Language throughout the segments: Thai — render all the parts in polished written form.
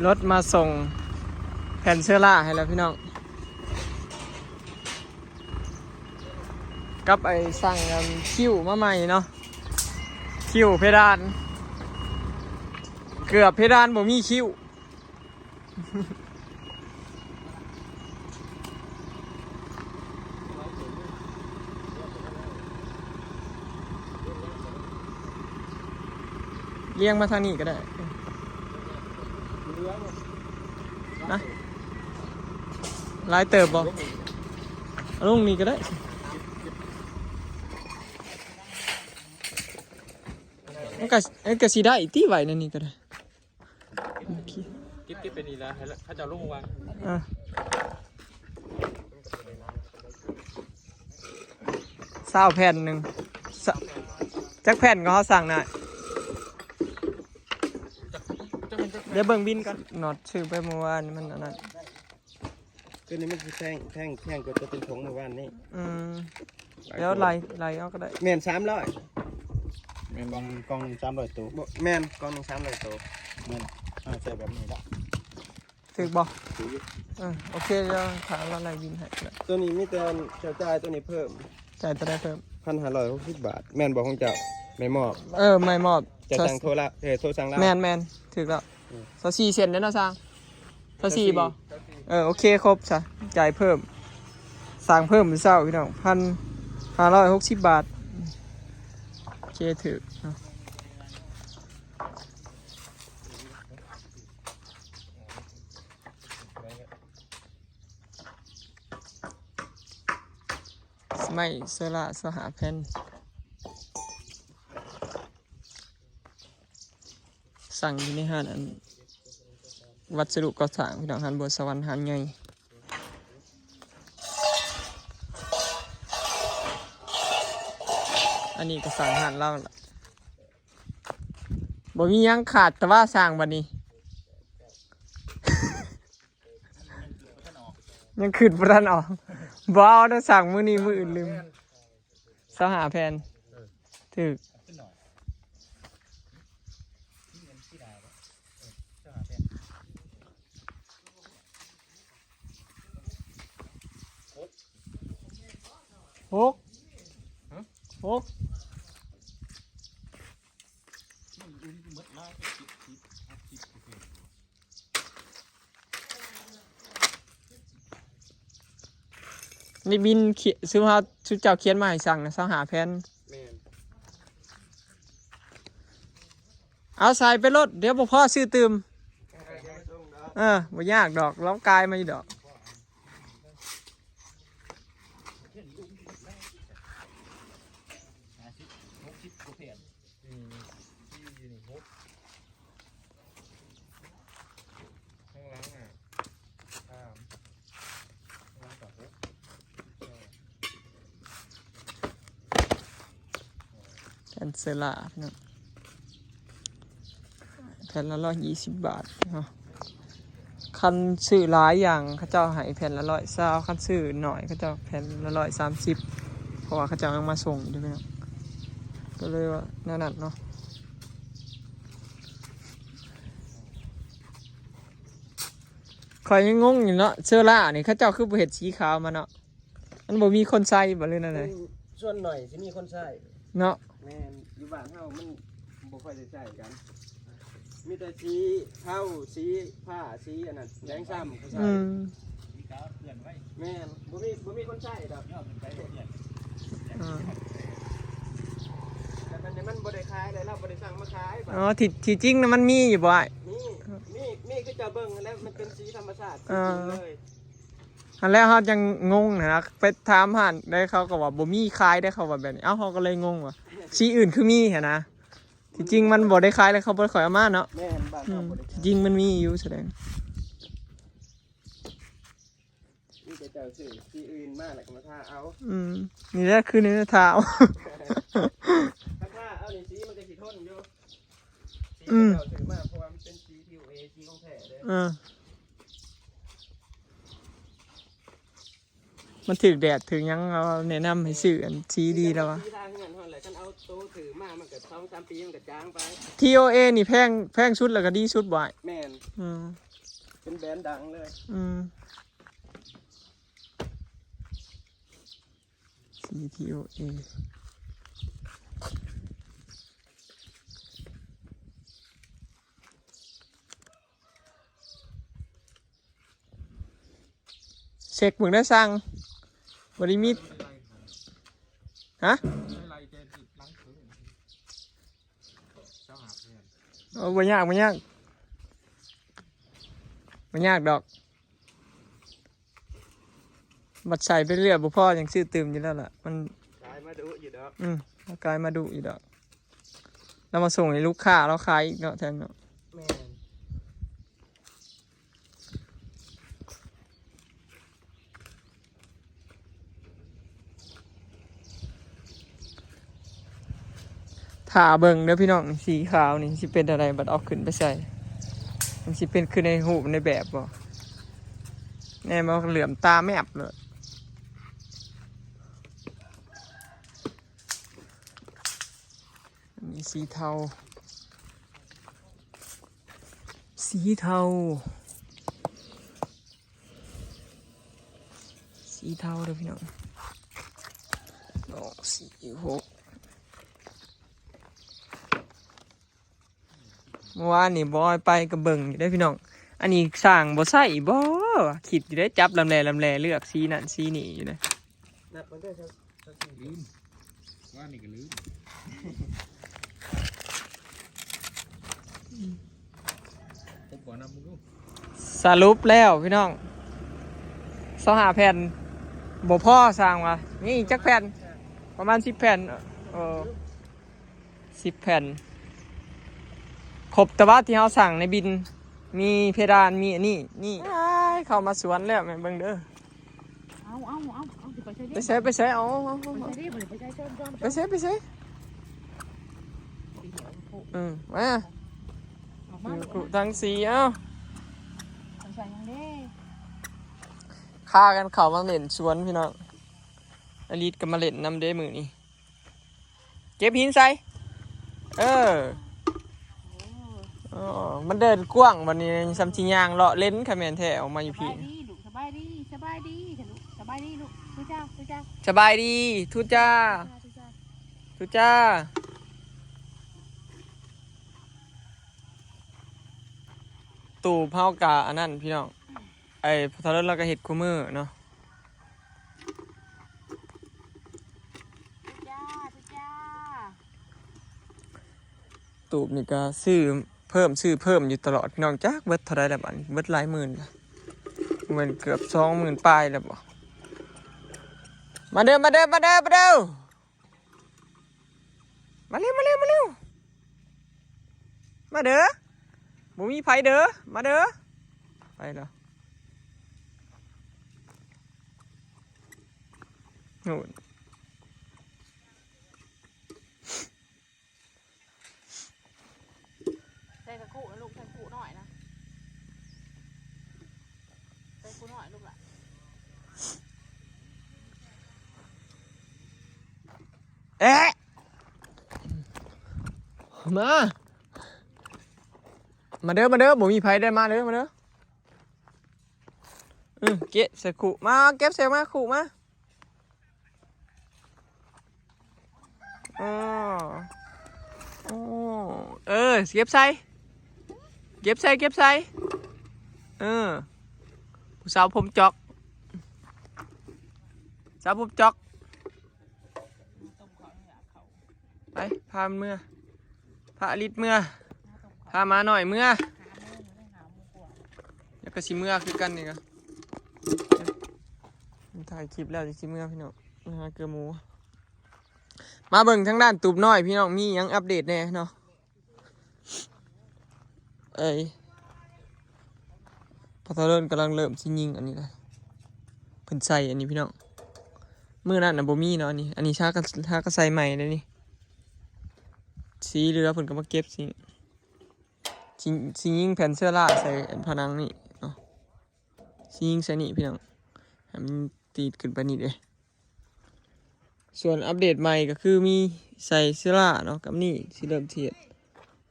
รถมาส่งแผ่นเชื้อราให้แล้วพี่น้องกับไอ้สั่งคิ้วมาใหม่เนาะคิ้วเพดานเกือบเพดานบ่มีคิ้วเลี้ยงมาทางนี้ก็ได้นะลายเติบบ่ลงนี่ก็ได้มันก็สิได้ตีไว้นั่นนี่ก็ได้กิ๊บเป็นนี่นะเขาจะลงวาง20แผ่นหนึ่งจักแผ่นก็เขาสั่งน่ะเดี๋ยวเบิ่งบินกันนอดชื่อไปเมื่อวานมันอันนั้นตัวนี้มันคือแท่งก็จะเป็นผงเมื่อวานนี่แล้วไล่เอาก็ได้แม่น300แม่นกอง300ตัวแม่นกองนึง300ตัวแม่นใส่แบบนี้ละถึกบ่โอเคเดี๋ยวถามเราไล่บินให้ตัวนี้มีแต่จ่ายตัวนี้เพิ่มจ่ายตัวได้เพิ่ม1,560 บาทแม่นบอกของเจ้าไม่มอบไม่มอบจะสั่งโทรสั่งแล้วแม่นถึกแล้ว24เซนเด้อเนาะสั่ง24บ่โอเคครบจ้ะจ่ายเพิ่มสั่งเพิ่มมื้อเช้าพี่น้อง1,560 บาทโอเคถึกไม่เสละสหแผ่นสั่งอยู่ในห้างอันวัสดุก่อสร้างพี่น้องหันบัวสวรรค์หันใหญ่อันนี้ก็สั่งหันเล่าละบ่มียังขาดแต่ว่าสั่งบัดนี้ ยังขึ้นบ่ทันออกบ่เอาได้สั่งมื้อนี้มื้ออื่นลืมสหแผ่นถึกหกนี่บินซื้อมาชุดเจ้าเขียนมาให้สั่งนะสหแผ่นเอาใส่ไปรถเดี๋ยวพ่อซื้อตืมบ่ยากดอกล้อกายมาอยู่ดอกแผ่นเซล่านะแผ่นละ120 บาทเนาะคันซื้อหลายอย่างเขาเจ้าให้แผ่นละ120คันซื้อหน่อยเขาเจ้าแผ่นละ130เพราะว่าเขาเจ้ายังมาส่งอยู่ด้วยเนาะก็เลยว่านั่นเนาะคอยยังงงอยู่เนาะเสื้อล่านี่เขาเจ้าคือเห็ดสีขาวมาเนาะมันบ่มีคนใส่บ่เลยนั่นเลยส่วนหน่อยสิมีคนใส่เนาะแม่นอยู่บ้านเฮามันบ่ค่อยได้ใช้กันมีแต่สีเทาสีผ้าสีอันนั้นแดงซ้ำเขาใส่แม่นบ่มีคนใช้ดอกแต่มันบ่ได้ขายได้เราบ่ได้สั่งมาขายที่จริงนะมันมีอยู่บ่มีคือจะเบิ่งแล้วมันเป็นสีธรรมชาติเลยอันแรกเขายังงงนะไปถามผ่านได้เขาก็ว่าบ่มีขายได้เขาว่าแบบนี้เขาก็เลยงงว่าสีอื่นคือมีเหรอนะที่จริงมันบ่ได้ขายเลยเขาบ่ได้ขายอาม่าเนาะแม่นบ้านเราบ่ได้จริงมันมีอยู่แสดงนี่จะเจอสีอื่นมากแหละก็มาทาเอานี่แหละคือเนื้อเท้าถ้าเอาในสีมันจะสีทนอยู่สีเก่าถือมากเพราะว่ามันเป็นสีPUAสีของแท้เลยมันถึงแดดถึงยังเราแนะนำให้ซื้ออันสีดีแล้ววะ TOA นี่แพงชุดแล้วก็ดีชุดบ่อยแม่น เป็นแบรนด์ดังเลย CTOA เช็คมึงได้สั่งบริมิตฮะโอ้บ่ยากบ่ยากบ่ยากดอกบัดใส่ไปเรื่อยบ่พอยังซื้อตื่มอยู่แล้วล่ะมัน กายมาดูอยู่ดอก แล้วกลายมาดุอีกดอกแล้วมาส่งให้ลูกค้าแล้วขายอีกเนาะแทนเนาะ แม่น ถ่าเบิ่งเด้อพี่น้องสีขาวนี่สิเป็นอะไรบัดเอาขึ้นไปใส่มันสิเป็นคือในหูปในแบบบ่แน่มาเหลื่อมตาแมบเลยอันนี้สีเทาสีเทาสีเทาเด้อพี่น้อง2 4 6เมื่อวานนี่บอยไปกับเบิ่งอยู่ได้อพี่น้องอันนี้สร้างบ่ใส่บ่คิดอยู่ได้จับลำแลเลือกสีนั่นสีนี่อยู่นะ นับมันได้สักลืม ว่านี่ก็ลืมพบก่อนนะมึงดู สรุปแล้วพี่น้อง25 แผ่นบ่พอสร้างว่านี่จักแผ่นประมาณ10 แผ่น10 แผ่นครบแต่ว่าที่เราสั่งในบินมีเพดานมีอันนี้นี่อ้ายเข้ามาสวนแล้วแม่เบิ่งเด้อ เอาไปใช้ดิ ไปใช้ไปใช้เอา ไปใช้ดิไปใช้เชิญ ไปใช้ไปใช้มา ออกมา อยู่ทางสีเอ้า ใส่ยังเด้ ฆ่ากันเข้ามาเล่นสวนพี่น้องอลิศก็มาเล่นน้ำเด้มือนี่เก็บหินใส่มันเดินกว้างวันนี้ซัมชิยางเลาะเล่นคาแมนแถวมาอยู่พี่ สบายดีลูกสบายดีสบายดีลูกทุจ้า สบายดีทุจ้าทุจ้าตู่เผากาอันนั้นพี่น้องไอ้พอทะเลาะเราก็เห็ดคู่มือเนาะ จ้า ตูบนี่ก็ซื้อเพิ่มอยู่ตลอดพี่น้องจักเบิดเท่าไรแล้วบัดนี้เบิดหลายหมื่นละเหมือนเกือบ20,000ปลายแล้วบ่มาเด้อมาเร็วมาเด้อบ่มีไผเด้อมาเด้อไปแล้วโน่น ใส่กระคู่นะลูกใส่คู่หน่อยนะใส่คู่หน่อยลูกละ เอ๊ะมาเด้อบ่มีไผได้มาเด้อเก็บใส่ขู่มาเก็บใส่มาขู่มาอ๋อเก็บใส่ผู้สาวผมจอกไปพามันเมื่อพาอลิศเมื่อพามาหน่อยเมื่อแล้วก็สิเมื่อคือกันนี่ครับถ่ายคลิปแล้วจะสิเมื่อพี่น้องเกลือหมูมาเบิ่งทางด้านตูบน้อยพี่น้องมียังอัปเดตแน่เนาะพอทะเลนกำลังเริ่มสิยิงอันนี้แหละเพิ่นใส่อันนี้พี่น้องเมื่อนั้นน่ะบ่มีเนาะอันนี้ชาก็ใส่ใหม่เลยนี่สีเรือเพิ่นก็มาเก็บสิยิงแผ่นเสื้อลาใส่ผนังนี่เนาะสิยิงใส่นี่พี่น้องให้มันตีดขึ้นไปนี่เด้ส่วนอัปเดตใหม่ก็คือมีใส่เสื้อลาเนาะกับนี่สิเริ่มเทียด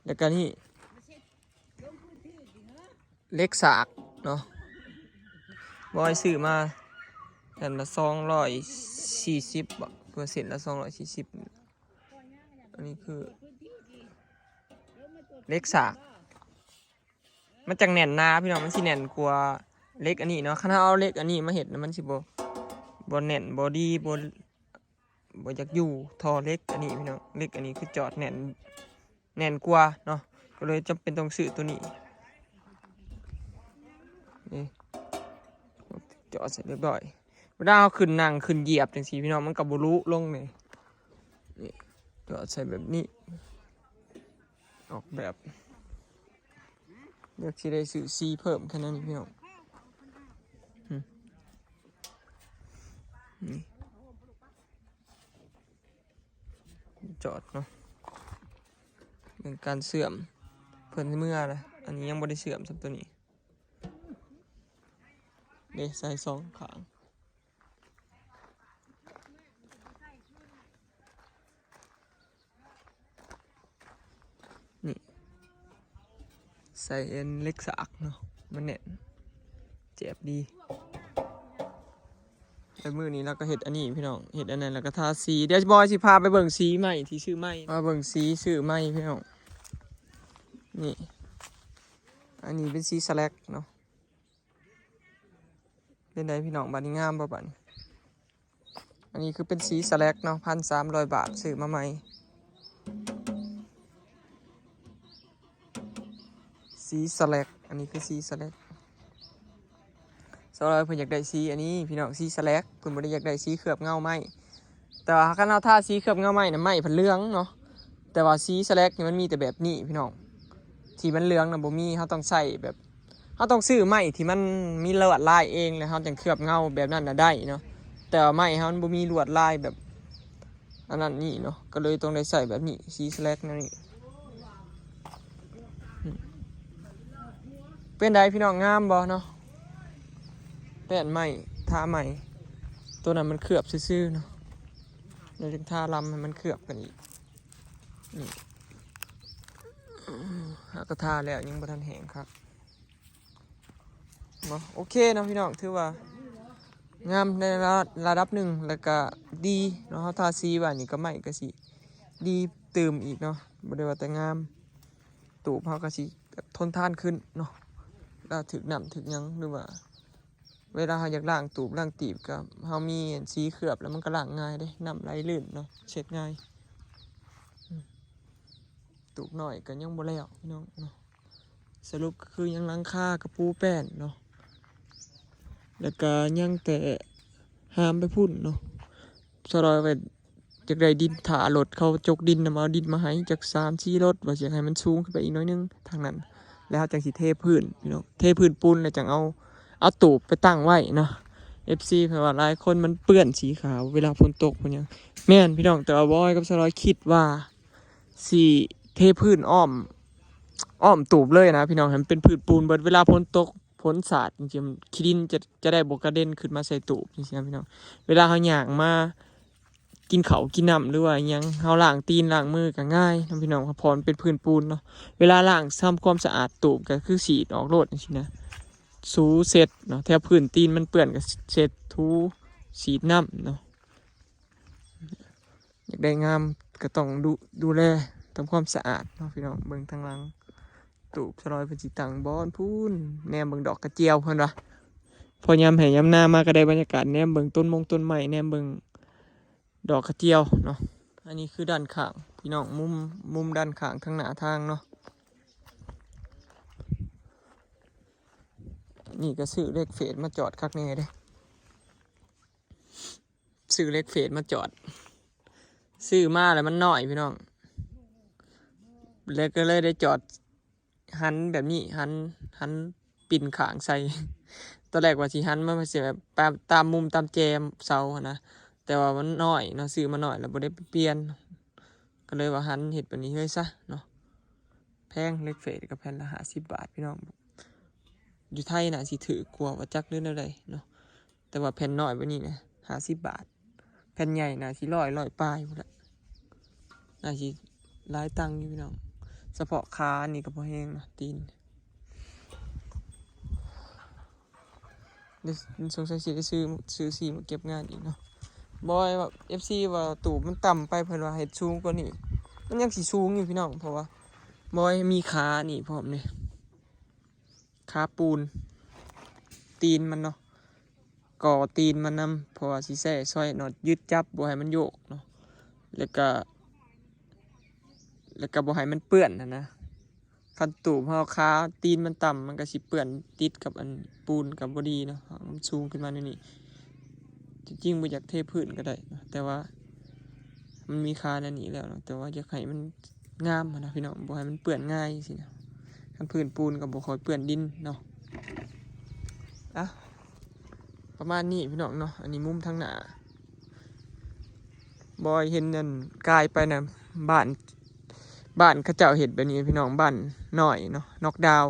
แล้วก็นี่เล็กสาก เนาะบอยซื้อมาแผ่นละ240บ่เปอร์เซ็นต์ละ240อันนี้คือเล็กสากมันจังแน่นหนาพี่น้องมันสิแน่นกว่าเล็กอันนี้เนาะคันเอาเล็กอันนี้มาเฮ็ดมันสิบ่แน่นบ่ดีบ่อยากอยู่ทอเล็กอันนี้พี่น้องเล็กอันนี้คือจอดแน่นกว่าเนาะก็เลยจำเป็นต้องซื้อตัวนี้นี่จอดเสร็จเรียบร้อยเวลาเอาขึ้นนั่งขึ้นเหยียบจังซี่พี่น้องมันก็บ่รู้ลงนี่จอดใส่แบบนี้ออกแบบเลือกสิได้ซื้อซีเพิ่มแค่นั้นพี่น้องนี่จอดเนาะเป็นการเสื่อมเพิ่นเมื่อนะอันนี้ยังบ่ได้เสื่อมสักตัวนี้เด้ใส่2ข้างนี่ใส่เอ็นเล็กสากเนาะมันแน่นเจ็บดีแต่มือนี้เราก็เห็ดอันนี้พี่น้องเห็ดอันนั้นแล้วก็ทาสีเดี๋ยวบอยสิพาไปเบิ่งสีใหม่ที่ชื่อใหม่มาเบิ่งสีชื่อใหม่พี่น้องนี่อันนี้เป็นสีสแลกเนาะเป็นไดพี่น้องบานี้งามบ่บัดนี้อันนี้คือเป็นสีสแลกเนาะ1,300 บาทซื้อมาใหม่สีสแลกอันนี้คือสีสแลกสำหรับเพิ่นอยากได้สีอันนี้พี่น้องสีสแลกเพิ่นบ่ได้อยากได้สีเคลือบเงาไม้แต่ว่าคันเราทาสีเคลือบเงาไม้น่ะไม้เพิ่นเหลืองเนาะแต่ว่าสีสแลกนี่มันมีแต่แบบนี้พี่น้องที่มันเหลืองน่ะบ่มีเฮาต้องใส่แบบเฮาต้องซื้อไม้ที่มันมีลวดลายเองแล้วเฮาจังเคลือบเงาแบบนั้นน่ะได้เนาะแต่ว่าไม้เฮามันบ่มีลวดลายแบบอันนั้นนี่เนาะก็เลยต้องได้ใส่แบบนี้สีสแลกนั่นนี่เป็นไดพี่น้องงามบ่เนาะแป้นใหม่ทาใหม่ตัวนั้นมันเคลือบซื่อๆเนาะเราจึงทาลำให้มันเคลือบกันอีกนี่หากระทาแล้วยังบ่ทันแห้งครับเนาะโอเคเนาะพี่น้องถือว่างามในระดับหนึ่งแล้วก็ดีเนาะเขาทาสีว่านี่ก็ไม่ก็สิดีเติมอีกเนาะบ่ได้ว่าแต่งามตูบเขาก็สิทนทานขึ้นเนาะถ้าถึกน้ำถึกยังหรือว่าเวลาเราอยากล้างตูบล้างตีบก็เรามีสีเคลือบแล้วมันก็ล้างง่ายเด้น้ำไหลลื่นเนาะเช็ดง่ายตูบหน่อยก็ยังบ่แล้วพี่น้องเนาะสรุปก็คือยังล้างค่ากระปูแป้นเนาะแล้วก็ยังแต่ห้ามไปพุ่นเนาะสลอยไปจากใดดินถารถเขาจกดินนำเอาดินมาให้จาก3-4 รถว่าจะให้มันสูงขึ้นไปอีกน้อยนึงทางนั้นแล้วจังสิเทพื้นพี่น้องเทพื้นปูนแล้วจังเอาตูบไปตั้งไว้เนาะ FC เพราะว่าหลายคนมันเปื้อนสีขาวเวลาฝนตกพวกนี้แม่นพี่น้องแต่ว่าบอยกับสลอยคิดว่าสิเทพื้นอ้อมตูบเลยนะพี่น้องให้มันเป็นพื้นปูนเบิดเวลาฝนตกฝนสาดจริงๆขี้ดินจะได้บ่กระเด็นขึ้นมาใส่ตูบจริงๆพี่น้องเวลาเขาย่างมากินเขากินน้ำหรือว่ายังเขาล้างตีนล้างมือก็ง่ายนะพี่น้องพอเป็นพื้นปูนเนาะเวลาล้างทำความสะอาดตูบก็คือสีดออกโลดจริงๆนะสูเสร็จเนาะแถวพื้นตีนมันเปื้อนก็เสร็จทูสีน้ำเนาะอยากได้งามก็ต้องดูแลทำความสะอาดเนาะพี่น้องเบิ่งทางหลังตูบสลอยเป็นสีตังบอนพูนแนมเบิ่งดอกกระเจียวเพิ่นวะพอยามแห่ยามหน้ามาก็ได้บรรยากาศแนมเบิ่งต้นไม้แนมเบิ่งดอกกระเจียวเนาะอันนี้คือด้านข้างพี่น้องมุมด้านข้างทางหน้าทางเนาะนี่ก็ซื้อเลขเฟสมาจอดคักแน่เด้ซื้อเลขเฟสมาจอดซื้อมาแล้วมันน้อยพี่น้องแล้วก็เลยได้จอดหันแบบนี้หันปิ่นขางใส่ตอนแรกว่าสิหันมาเสียแบบตามมุมตามแจมเสานะแต่ว่ามันน้อยเนาะซื้อมาหน่อยแล้วบ่ได้เปลี่ยนก็เลยว่าหันเห็ดแบบนี้เลยซะเนาะแพงเล็กเฟสกับแผ่นละ50 บาทพี่น้องอยู่ไทยน่ะสิถือกลัวว่าจักเรื่องอะไรเนาะแต่ว่าแผ่นน้อยแบบนี้นะ50 บาทแผ่นใหญ่น่ะสิร้อยปลายพุ่นละน่าสิหลายตังค์อยู่พี่น้องเฉพาะขานี่ก็พอแห้งนะตีน เดี๋ยวสงสัยสิได้ซื้อสีมาเก็บงานอีกเนาะบอยว่า FC ว่าตูบมันต่ำไปเพิ่นว่าเฮ็ดสูงกว่านี้มันยังสิสูงอยู่พี่น้องเพราะว่าบอยมีขานี่พร้อมนี่ขาปูนตีนมันเนาะก่อตีนมันนำเพราะว่าสิแซ่ซอยน็อตยึดจับบ่ให้มันโยกเนาะแล้วก็บ่ให้มันเปื้อนนะคันตูบเฮาขาตีนมันต่ำมันก็สิเปื้อนติดกับอันปูนกับบ่ดีเนาะมันสูงขึ้นมาในนี้จริงๆบ่อยากเทพื้นก็ได้นะแต่ว่ามันมีค่าในนี้แล้วเนาะแต่ว่าอยากให้มันงามนะพี่น้องบ่ให้มันเปื้อนง่ายสินะคันพื้นปูนก็บ่ค่อยเปื้อนดินเนาะอ่ะประมาณนี้พี่น้องเนาะอันนี้มุมทางหน้าบอยเห็นนั่นกายไปน่ะบ้านเขาเจ้าเห็ดแบบนี้พี่น้องบ้านหน่อยเนาะนอกดาว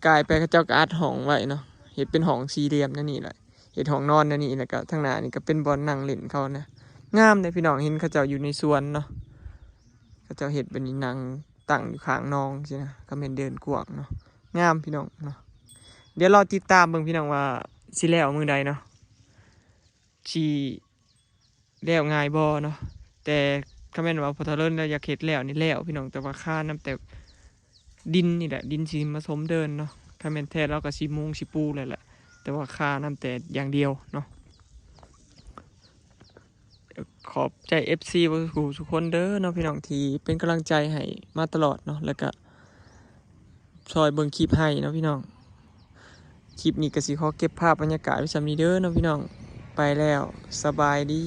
กลายไปเขาเจ้าก็อัดห้องไว้เนาะเห็ดเป็นห้องสี่เหลี่ยมนั่นนี่แหละเห็ดห้องนอนนั่นนี่แล้วก็ทางหน้านี่ก็เป็นบอลนั่งเล่นเขานะงามเลยพี่น้องเห็นเขาเจ้าอยู่ในสวนเนาะเขาเจ้าเห็ดแบบนี้นั่งตั้งอยู่ข้างนองใช่นะก็เป็นเดินกว้างเนาะงามพี่น้องเนาะเดี๋ยวรอติดตามเบิ่งพี่น้องว่าสิแล้วมื้อใดเนาะสิแล้วง่ายบ่เนาะแต่คอมเมนต์ว่าพอทะเลินแล้วอยากเฮ็ดแล้วนี่แล้วพี่น้องแต่ว่าค่าน้ำแต่ดินนี่แหละดินสิมาสมเดินเนาะคอมเมนต์แท้แล้วก็สิมุงสิปูเลยแหละแต่ว่าค่าน้ำแต่อย่างเดียวเนาะขอบใจ FC ทุกคนเด้อเนาะพี่น้องที่เป็นกำลังใจให้มาตลอดเนาะแล้วก็ช่วยเบิ่งคลิปให้เนาะพี่น้องคลิปนี้ก็สิขอเก็บภาพบรรยากาศไว้สำนี้เด้อเนาะพี่น้องไปแล้วสบายดี